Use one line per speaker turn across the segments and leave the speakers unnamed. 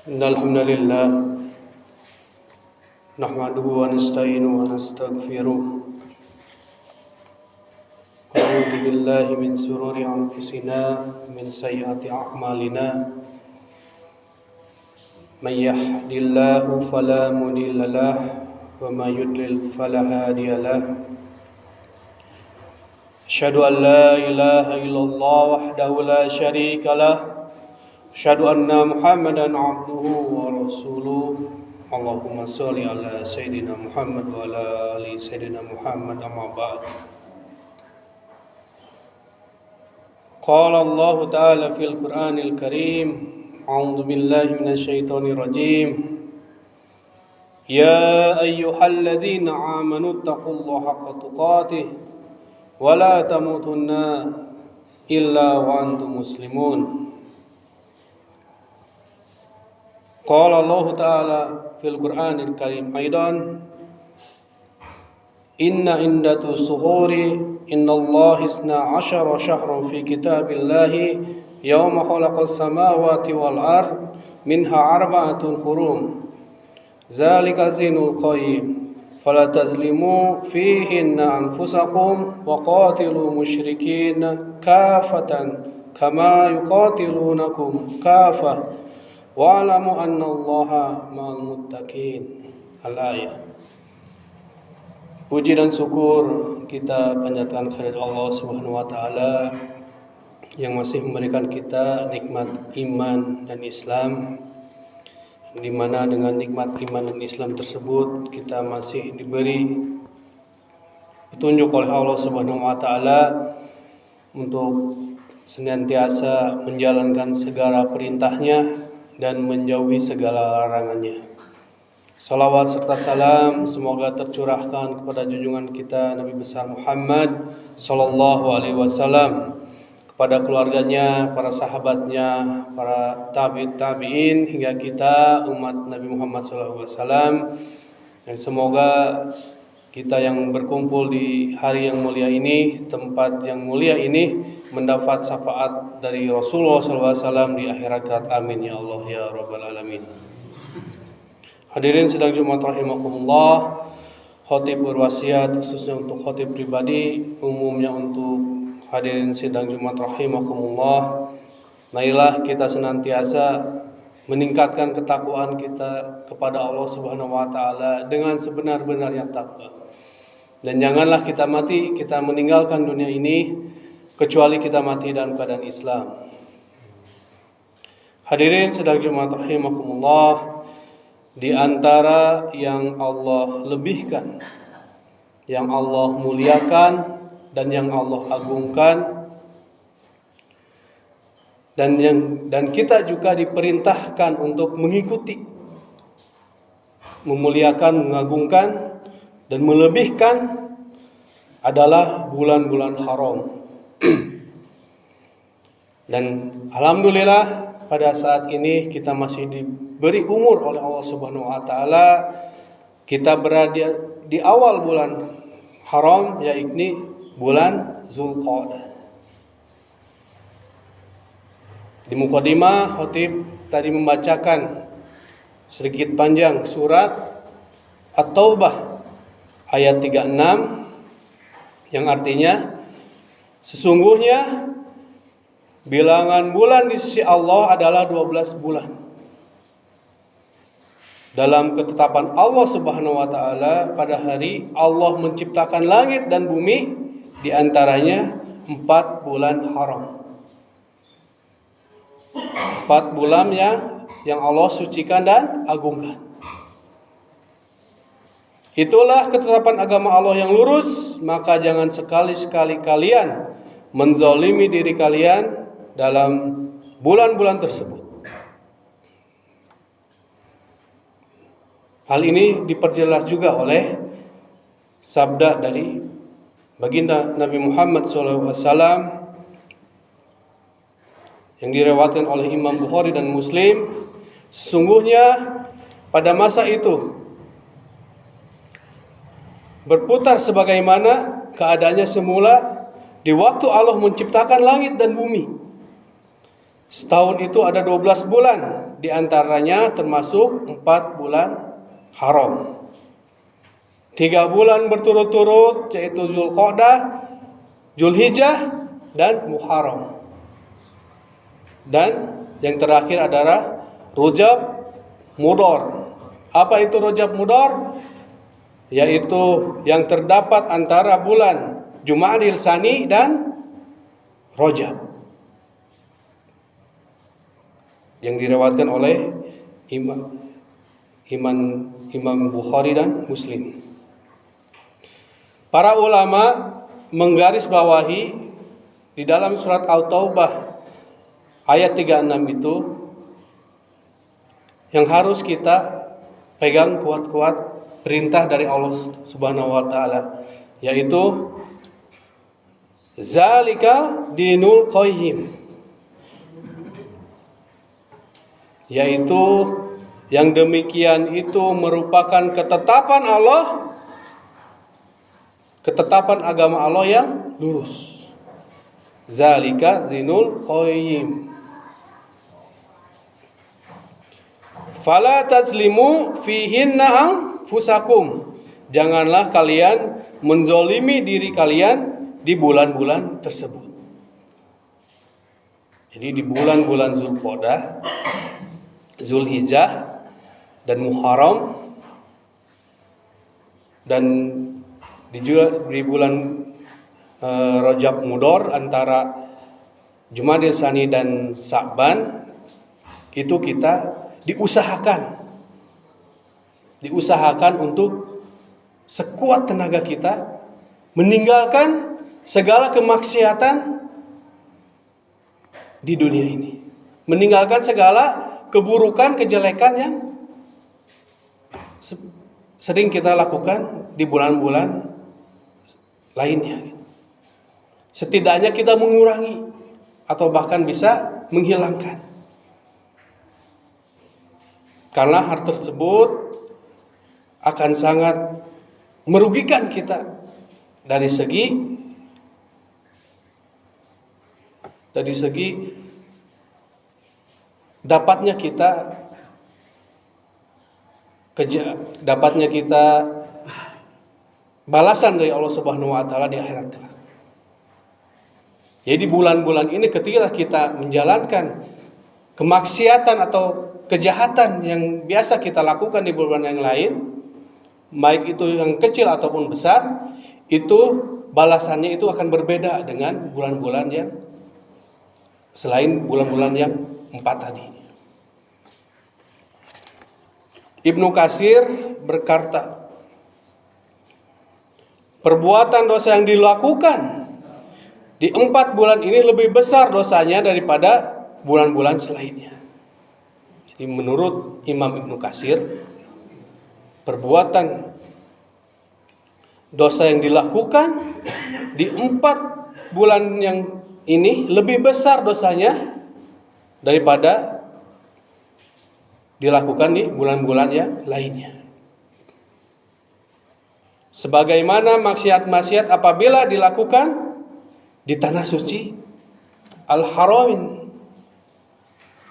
الحمد لله نحمده ونستعينه ونستغفره ونعوذ بالله من شرور أنفسنا ومن سيئات أعمالنا من يهد الله فلا مضل له ومن يضلل فلا هادي له أشهد أن لا إله إلا الله وحده لا شريك له أشهد أن محمدا عبده ورسوله اللهم صل على سيدنا محمد وعلى آل سيدنا محمد أما بعد قال الله تعالى في القرآن الكريم أعوذ بالله من الشيطان الرجيم يا أيها الذين آمنوا اتقوا الله حق تقاته ولا تموتن إلا وأنتم مسلمون قال الله تعالى في القرآن الكريم أيضا إن عدة الشهور إن الله 12 شهرا في كتاب الله يوم خلق السماوات والأرض منها 4 حرم ذلك الدين القيم فلا تظلموا فيهن أنفسكم وقاتلوا مشركين كافة كما يقاتلونكم كافة wa'lamu annallaha ma'al muttaqin. Al-ayat. Puji dan syukur kita panjatkan kehadirat Allah Subhanahu wa taala yang masih memberikan kita nikmat iman dan Islam, di mana dengan nikmat iman dan Islam tersebut kita masih diberi petunjuk oleh Allah Subhanahu wa taala untuk senantiasa menjalankan segala perintahnya dan menjauhi segala larangannya. Salawat serta salam semoga tercurahkan kepada junjungan kita Nabi besar Muhammad sallallahu alaihi wasallam, kepada keluarganya, para sahabatnya, para tabi'in hingga kita umat Nabi Muhammad sallallahu alaihi wasallam. Dan semoga kita yang berkumpul di hari yang mulia ini, tempat yang mulia ini, mendapat syafaat dari Rasulullah SAW di akhirat kelak. Amin ya Allah ya Rabbal Alamin. Hadirin sidang Jumat rahimakumullah, khotib berwasiat khususnya untuk khotib pribadi, umumnya untuk hadirin sidang Jumat rahimakumullah, marilah kita senantiasa meningkatkan ketakwaan kita kepada Allah Subhanahu wa taala dengan sebenar-benarnya takwa. Dan janganlah kita meninggalkan dunia ini kecuali kita mati dalam keadaan Islam. Hadirin sedang Jumat rahimakumullah, di antara yang Allah lebihkan, yang Allah muliakan dan yang Allah agungkan, dan kita juga diperintahkan untuk mengikuti, memuliakan, mengagungkan dan melebihkan adalah bulan-bulan haram. Dan alhamdulillah pada saat ini kita masih diberi umur oleh Allah Subhanahu wa taala. Kita berada di awal bulan haram, yaitu bulan Zulqa'dah. Di mukadimah khatib tadi membacakan sedikit panjang surat At-Taubah ayat 36 yang artinya sesungguhnya bilangan bulan di sisi Allah adalah 12 bulan. Dalam ketetapan Allah Subhanahu wa taala, pada hari Allah menciptakan langit dan bumi, di antaranya 4 bulan haram. 4 bulan yang Allah sucikan dan agungkan. Itulah ketetapan agama Allah yang lurus, maka jangan sekali-sekali kalian menzalimi diri kalian dalam bulan-bulan tersebut. Hal ini diperjelas juga oleh sabda dari baginda Nabi Muhammad SAW yang diriwayatkan oleh Imam Bukhari dan Muslim. Sesungguhnya pada masa itu berputar sebagaimana keadaannya semula di waktu Allah menciptakan langit dan bumi. Setahun itu ada 12 bulan, di antaranya termasuk 4 bulan haram. 3 bulan berturut-turut, yaitu Zulqa'dah, Zulhijjah, dan Muharram. Dan yang terakhir adalah Rajab Mudhar. Apa itu Rajab Mudhar? Yaitu yang terdapat antara bulan Jumadil Tsani dan Rajab, yang diriwayatkan oleh Imam Bukhari dan Muslim. Para ulama menggarisbawahi di dalam surat At-Taubah ayat 36 itu yang harus kita pegang kuat-kuat, perintah dari Allah Subhanahu wa taala, yaitu zalika dinul qayyim, yaitu yang demikian itu merupakan ketetapan Allah, ketetapan agama Allah yang lurus. Zalika dinul qayyim. Fala tazlimu fihinna anfusakum. Janganlah kalian menzolimi diri kalian di bulan-bulan tersebut. Jadi di bulan-bulan Zulqa'dah, Zulhijjah, dan Muharram, dan di bulan Rajab Mudhar antara Jumadil Tsani dan Sa'ban, itu kita diusahakan untuk sekuat tenaga kita meninggalkan segala kemaksiatan di dunia ini, meninggalkan segala keburukan, kejelekan yang sering kita lakukan di bulan-bulan lainnya. Setidaknya kita mengurangi atau bahkan bisa menghilangkan, karena hal tersebut akan sangat merugikan kita dari segi dapatnya kita balasan dari Allah Subhanahu wa taala di akhirat kelak. Jadi bulan-bulan ini ketika kita menjalankan kemaksiatan atau kejahatan yang biasa kita lakukan di bulan yang lain, baik itu yang kecil ataupun besar, itu balasannya itu akan berbeda dengan bulan-bulan yang selain bulan-bulan yang 4 tadi. Ibnu Katsir berkata, perbuatan dosa yang dilakukan di 4 bulan ini lebih besar dosanya daripada bulan-bulan selainnya. Jadi menurut Imam Ibnu Katsir, perbuatan dosa yang dilakukan di 4 bulan yang ini lebih besar dosanya daripada dilakukan di bulan-bulan yang lainnya. Sebagaimana maksiat-maksiat apabila dilakukan di tanah suci Al-Haramin.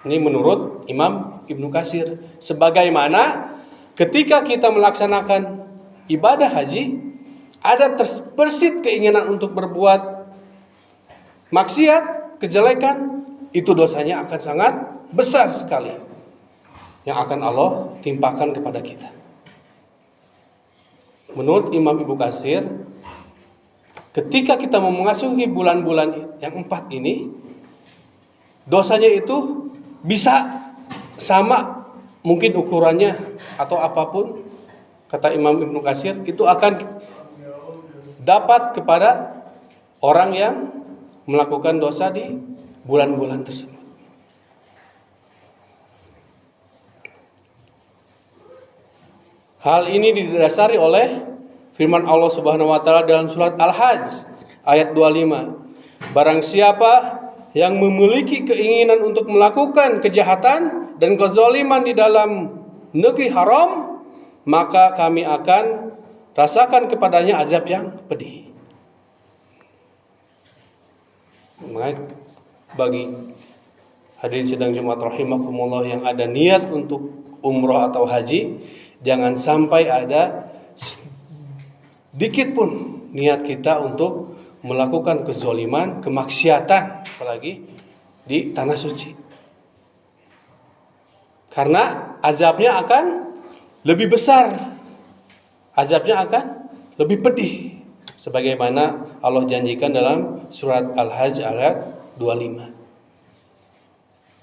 Ini menurut Imam Ibnu Katsir. Sebagaimana ketika kita melaksanakan ibadah haji, ada terbersit keinginan untuk berbuat maksiat, kejelekan, itu dosanya akan sangat besar sekali yang akan Allah timpakan kepada kita. Menurut Imam Ibnu Katsir, ketika kita memasuki bulan-bulan yang 4 ini, dosanya itu bisa sama, mungkin ukurannya atau apapun, kata Imam Ibnu Katsir, itu akan dapat kepada orang yang melakukan dosa di bulan-bulan tersebut. Hal ini didasari oleh firman Allah Subhanahu wa taala dalam surat Al-Hajj ayat 25. Barang siapa yang memiliki keinginan untuk melakukan kejahatan dan kezaliman di dalam negeri haram, maka kami akan rasakan kepadanya azab yang pedih. Bagi Hadirin sidang Jumat rahimakumullah yang ada niat untuk umroh atau haji, jangan sampai ada sedikit pun niat kita untuk melakukan kezoliman, kemaksiatan, apalagi di tanah suci. Karena azabnya akan lebih besar, azabnya akan lebih pedih, sebagaimana Allah janjikan dalam surat Al-Hajj ayat 25.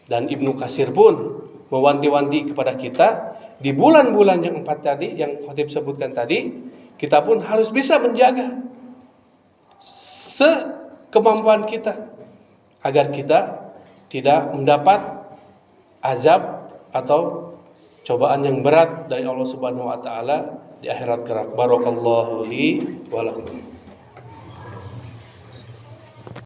Dan Ibnu Katsir pun mewanti-wanti kepada kita di bulan-bulan yang 4 tadi, yang khotib sebutkan tadi, kita pun harus bisa menjaga sekemampuan kita agar kita tidak mendapat azab atau cobaan yang berat dari Allah Subhanahu wa taala di akhirat kelak. Barakallahu li wa lakum.